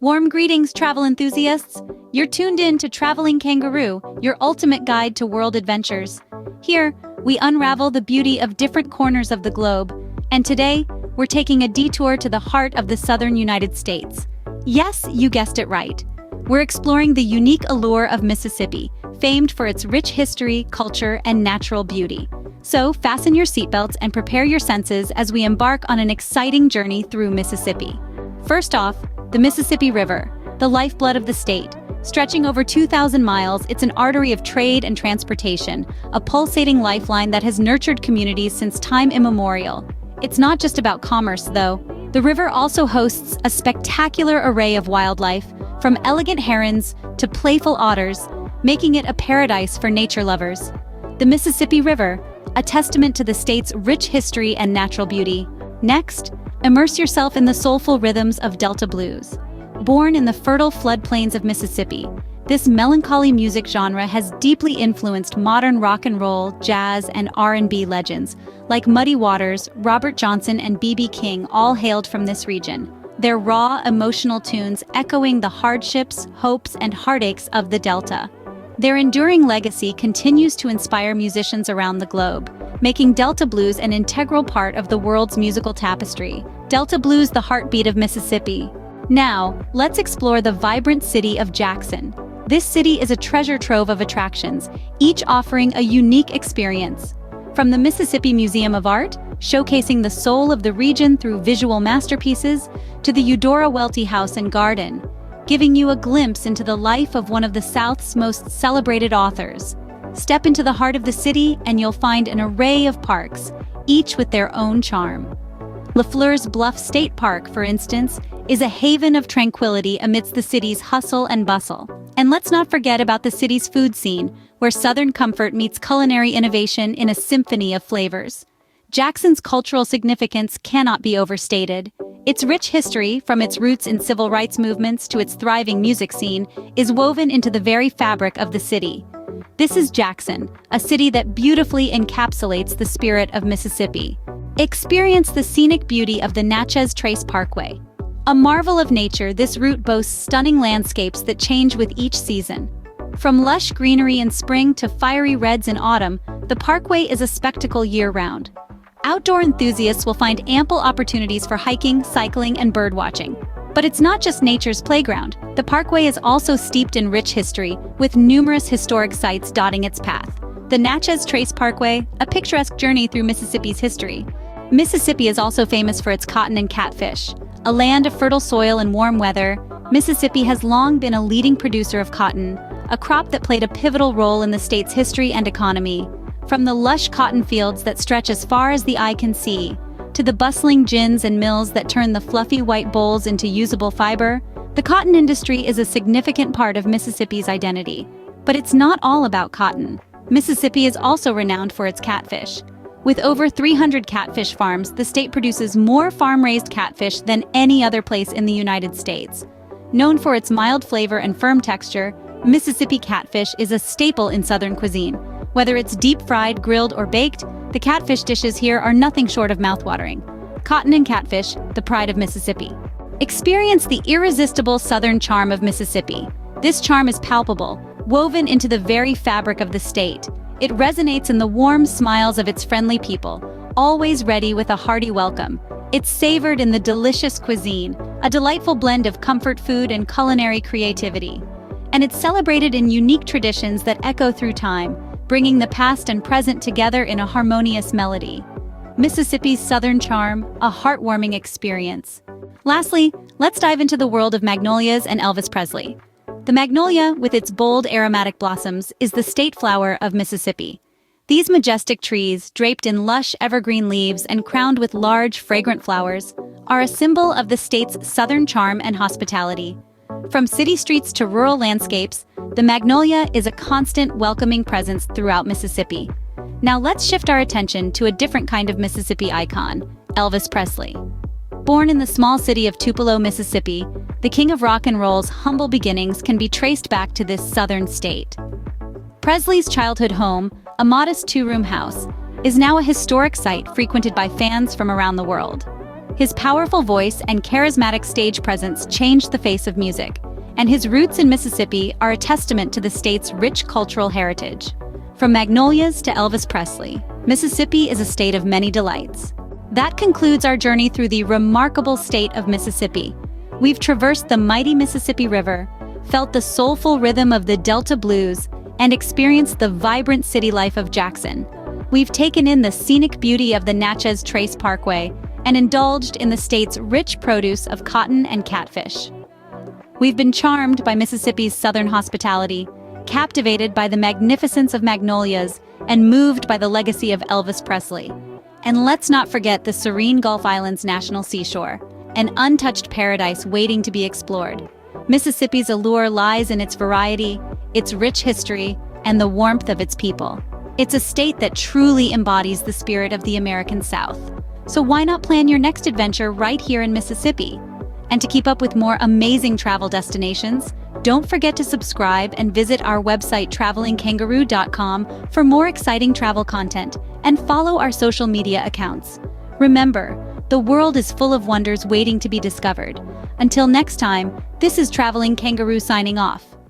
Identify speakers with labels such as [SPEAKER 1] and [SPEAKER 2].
[SPEAKER 1] Warm greetings, travel enthusiasts! You're tuned in to Traveling Kangaroo, your ultimate guide to world adventures. Here, we unravel the beauty of different corners of the globe, and today, we're taking a detour to the heart of the southern United States. Yes, you guessed it right. We're exploring the unique allure of Mississippi, famed for its rich history, culture, and natural beauty. So, fasten your seatbelts and prepare your senses as we embark on an exciting journey through Mississippi. First off, the Mississippi River, the lifeblood of the state. Stretching over 2,000 miles, it's an artery of trade and transportation, a pulsating lifeline that has nurtured communities since time immemorial. It's not just about commerce, though. The river also hosts a spectacular array of wildlife, from elegant herons to playful otters, making it a paradise for nature lovers. The Mississippi River, a testament to the state's rich history and natural beauty. Next, immerse yourself in the soulful rhythms of Delta blues. Born in the fertile floodplains of Mississippi, this melancholy music genre has deeply influenced modern rock and roll, jazz, and R&B legends, like Muddy Waters, Robert Johnson, and B.B. King, all hailed from this region. Their raw, emotional tunes echoing the hardships, hopes, and heartaches of the Delta. Their enduring legacy continues to inspire musicians around the globe, making Delta blues an integral part of the world's musical tapestry. Delta blues, the heartbeat of Mississippi. Now, let's explore the vibrant city of Jackson. This city is a treasure trove of attractions, each offering a unique experience. From the Mississippi Museum of Art, showcasing the soul of the region through visual masterpieces, to the Eudora Welty House and Garden, giving you a glimpse into the life of one of the South's most celebrated authors. Step into the heart of the city and you'll find an array of parks, each with their own charm. LaFleur's Bluff State Park, for instance, is a haven of tranquility amidst the city's hustle and bustle. And let's not forget about the city's food scene, where Southern comfort meets culinary innovation in a symphony of flavors. Jackson's cultural significance cannot be overstated. Its rich history, from its roots in civil rights movements to its thriving music scene, is woven into the very fabric of the city. This is Jackson, a city that beautifully encapsulates the spirit of Mississippi. Experience the scenic beauty of the Natchez Trace Parkway. A marvel of nature, this route boasts stunning landscapes that change with each season. From lush greenery in spring to fiery reds in autumn, the parkway is a spectacle year-round. Outdoor enthusiasts will find ample opportunities for hiking, cycling, and birdwatching. But it's not just nature's playground. The parkway is also steeped in rich history, with numerous historic sites dotting its path. The Natchez Trace Parkway, a picturesque journey through Mississippi's history. Mississippi is also famous for its cotton and catfish. A land of fertile soil and warm weather, Mississippi has long been a leading producer of cotton, a crop that played a pivotal role in the state's history and economy. From the lush cotton fields that stretch as far as the eye can see, to the bustling gins and mills that turn the fluffy white bolls into usable fiber, the cotton industry is a significant part of Mississippi's identity. But it's not all about cotton. Mississippi is also renowned for its catfish. With over 300 catfish farms, the state produces more farm-raised catfish than any other place in the United States. Known for its mild flavor and firm texture, Mississippi catfish is a staple in Southern cuisine. Whether it's deep-fried, grilled, or baked, the catfish dishes here are nothing short of mouthwatering. Cotton and catfish, the pride of Mississippi. Experience the irresistible Southern charm of Mississippi. This charm is palpable, woven into the very fabric of the state. It resonates in the warm smiles of its friendly people, always ready with a hearty welcome. It's savored in the delicious cuisine, a delightful blend of comfort food and culinary creativity. And it's celebrated in unique traditions that echo through time, bringing the past and present together in a harmonious melody. Mississippi's Southern charm, a heartwarming experience. Lastly, let's dive into the world of magnolias and Elvis Presley. The magnolia, with its bold aromatic blossoms, is the state flower of Mississippi. These majestic trees, draped in lush evergreen leaves and crowned with large, fragrant flowers, are a symbol of the state's southern charm and hospitality. From city streets to rural landscapes, the magnolia is a constant, welcoming presence throughout Mississippi. Now let's shift our attention to a different kind of Mississippi icon, Elvis Presley. Born in the small city of Tupelo, Mississippi, the king of rock and roll's humble beginnings can be traced back to this southern state. Presley's childhood home, a modest two-room house, is now a historic site frequented by fans from around the world. His powerful voice and charismatic stage presence changed the face of music, and his roots in Mississippi are a testament to the state's rich cultural heritage. From Magnolias to Elvis Presley, Mississippi is a state of many delights. That concludes our journey through the remarkable state of Mississippi. We've traversed the mighty Mississippi River, felt the soulful rhythm of the Delta blues, and experienced the vibrant city life of Jackson. We've taken in the scenic beauty of the Natchez Trace Parkway and indulged in the state's rich produce of cotton and catfish. We've been charmed by Mississippi's southern hospitality, captivated by the magnificence of Magnolias, and moved by the legacy of Elvis Presley. And let's not forget the serene Gulf Islands National Seashore, an untouched paradise waiting to be explored. Mississippi's allure lies in its variety, its rich history, and the warmth of its people. It's a state that truly embodies the spirit of the American South. So why not plan your next adventure right here in Mississippi? And to keep up with more amazing travel destinations, don't forget to subscribe and visit our website travelingkangaroo.com for more exciting travel content, and follow our social media accounts. Remember, the world is full of wonders waiting to be discovered. Until next time, this is Traveling Kangaroo signing off.